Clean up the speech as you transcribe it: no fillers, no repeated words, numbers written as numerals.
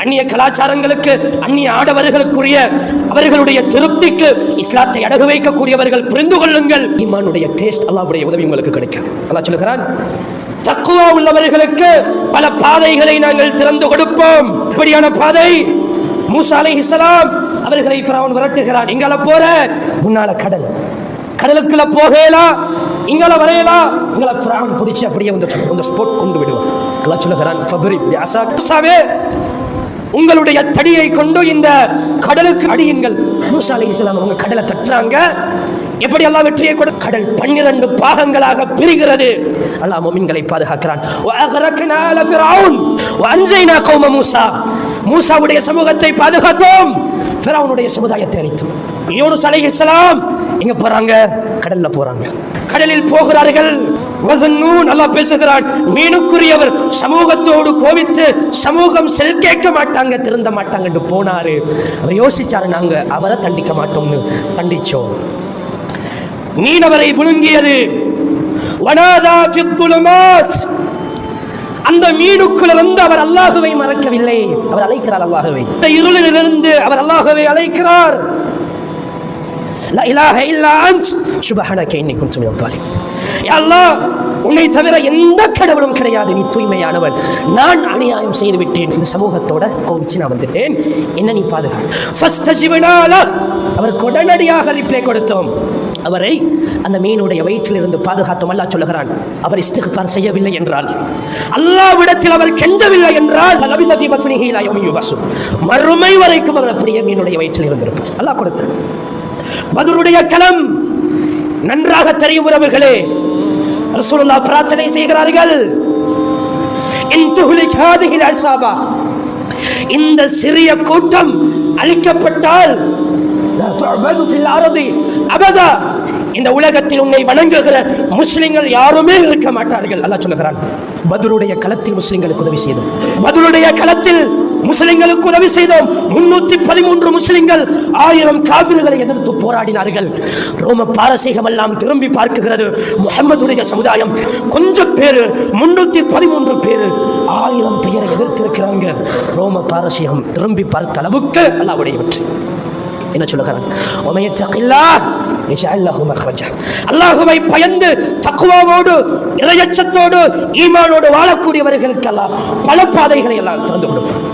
அந்நிய கலாச்சாரங்களுக்கு, அந்நிய ஆடவர்களுக்குரிய அவர்களுடைய திருப்திக்கு இஸ்லாத்தை அடகு வைக்கக்கூடியவர்கள் புரிந்து கொள்ளுங்கள், ஈமானுடைய டேஸ்ட் அல்லாஹ்வுடைய உதவி உங்களுக்கு கிடைக்கும். அல்லாஹ் சொல்கிறான், தக்வா உள்ளவர்களுக்கு பல பாதைகளை நாங்கள் திறந்து கொடுப்போம். இப்படியான பாதை மூசா அலைஹிஸ்ஸலாம் அவர்களை ஃபிரௌன் விரட்டுகிறான். இங்கால போற, முன்னால கடல், கடலுக்குள்ள போகலாம், இங்கால வரையலாம், உங்களை ஃபிரௌன் பிடிச்சி அப்படியே வந்து ஸ்பாட் கொண்டு விடுவான். அல்லாஹ் சொல்கிறான், ஃபதுரிப் பிஅஸாக், மூசாவே உங்களுடைய தடியை கொண்டு இந்த கடலுக்கு அடியுங்கள். மூசா அலைஹிஸ்ஸலாம் அவங்க கடலை தட்டுறாங்க. எப்படி அல்லாஹ் வெற்றியை கொடு, கடல் 12 பாகங்களாக பிரிகிறது. அல்லாஹ் முஃமின்களை பாதுகாக்கிறான். வஅக்ரக்னா ஆல ஃபிரௌன் வஅன்ஜைனா கௌம மூசா, மூசாவுடைய சமூகத்தை பாதுகாத்தோம், ஃபிரௌனுடைய சமுதாயத்தை அழித்தோம். யூனுஸ் அலைஹிஸ்ஸலாம் எங்க போறாங்க? கடல்ல போறாங்க. கடலில் போகிறார்கள். வஸன்னூன், அல்லாஹ் பேசுகிறான், மீனுக்குரியவர் சமூகத்தோடு கோவித்து சமூகம் செல் கேட்க மாட்டாங்க, திருந்த மாட்டாங்க என்று போனாரு. அவர் யோசிச்சாரு, நாங்க அவரை தண்டிக்க மாட்டோம்னு தண்டிச்சோம். மீனவரை விழுங்கியது. வனாதா ஃபித்துலுமாத், அந்த மீனுக்குள்ளிருந்து அவர் அல்லாஹ்வை மறக்கவில்லை, அவர் அழைக்கிறார் அல்லாஹ்வை. இந்த இருளிலிருந்து அவர் அல்லாஹ்வை அழைக்கிறார். லா இலாஹ இல்லா அன்த் சுப்ஹானக இன்னி குன்து மினல் ஸாலிமீன். யா அல்லாஹ், உன்னை தவிர எந்த கடவுளும் கிடையாது, நீ தூய்மையானவன், நான் அநியாயம் செய்து விட்டேன், இந்த சமூகத்தோட கோவிச்சு நான் வந்துட்டேன், என்ன நீ பாதுகா. ஃபஸ்தஜிப்னா லஹ், அவருக்கு உடனடியாக ரிப்ளை கொடுத்தோம், அவரை அந்த மீனுடைய வயிற்றிலிருந்து பாதுகாத்தோம். அல்லாஹ் சொல்லுகிறான், அவர் இஸ்திக்ஃபார் செய்யவில்லை என்றால், அல்லாஹ்விடத்தில் அவர் கெஞ்சவில்லை என்றால், லபிததி பத்னிஹி இலா யௌமி யுபஸூன், மறுமை வரைக்கும் அவர் அப்படியே மீனுடைய வயிற்றில் இருந்திருப்பார். அல்லாஹ் கொடுத்தார். பத்ருடைய களம் நன்றாக தெரியும் உறவுகளே. ரசூலுல்லாஹ் பிரார்த்தனை செய்கிறார்கள், இன் துஹ்லிக் ஹாதிஹில் அஸாபா, இந்த சிறிய கூட்டம் அழிக்கப்பட்டால், லா துஅபது ஃபில் அர்தி அபதா, இந்த உலகத்தில் உன்னை வணங்குகிற முஸ்லிம்கள் யாருமே இருக்க மாட்டார்கள். அல்லாஹ் சொல்லுகிறான், பத்ருடைய களத்தில் முஸ்லிம்களுக்கு உதவி செய்தோம், பத்ருடைய களத்தில் முஸ்லிம்களுக்கு உதவி செய்தோம். 313 முஸ்லிம்கள் 1000 காபிர்களை எதிர்த்து போராடினார்கள். ரோம பாரசீகம் எல்லாம் திரும்பி பார்க்குகிறது, முஹம்மதுடைய சமுதாயம் கொஞ்சம் பேரு, 313 பேரு 1000 பேரை எதிர்த்திருக்கிறாங்க. ரோம பாரசீகம் திரும்பி பார்த்த அளவுக்கு அல்லாஹ்வுடைய வெற்றி. என்ன சொல்லுகிறான், அல்லாஹ்வை பயந்து தக்வாவோடு இறையச்சத்தோடு ஈமானோடு வாழக்கூடியவர்களுக்கு அல்லாஹ் பல பாதைகளை எல்லாம் திறந்து கொடுப்பான்.